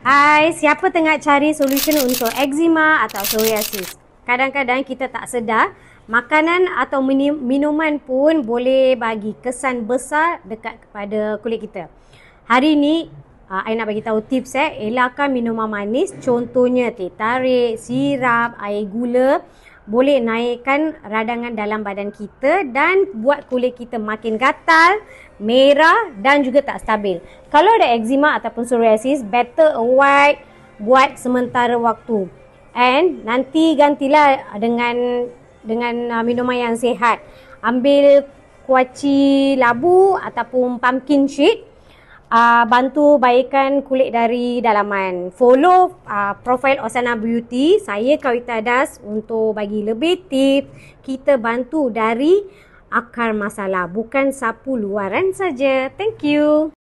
Hai, siapa tengah cari solution untuk eczema atau psoriasis? Kadang-kadang kita tak sedar, makanan atau minuman pun boleh bagi kesan besar dekat kepada kulit kita. Hari ni, I nak bagi tahu tips elakkan minuman manis, contohnya teh tarik, sirap, air gula boleh naikkan radangan dalam badan kita dan buat kulit kita makin gatal, merah dan juga tak stabil. Kalau ada eczema ataupun psoriasis, better avoid buat sementara waktu. And nanti gantilah dengan minuman yang sihat. Ambil kuaci labu ataupun pumpkin seed. Bantu baikkan kulit dari dalaman. Follow profile Osana Beauty. Saya Kawita Das untuk bagi lebih tips. Kita bantu dari akar masalah, bukan sapu luaran saja. Thank you.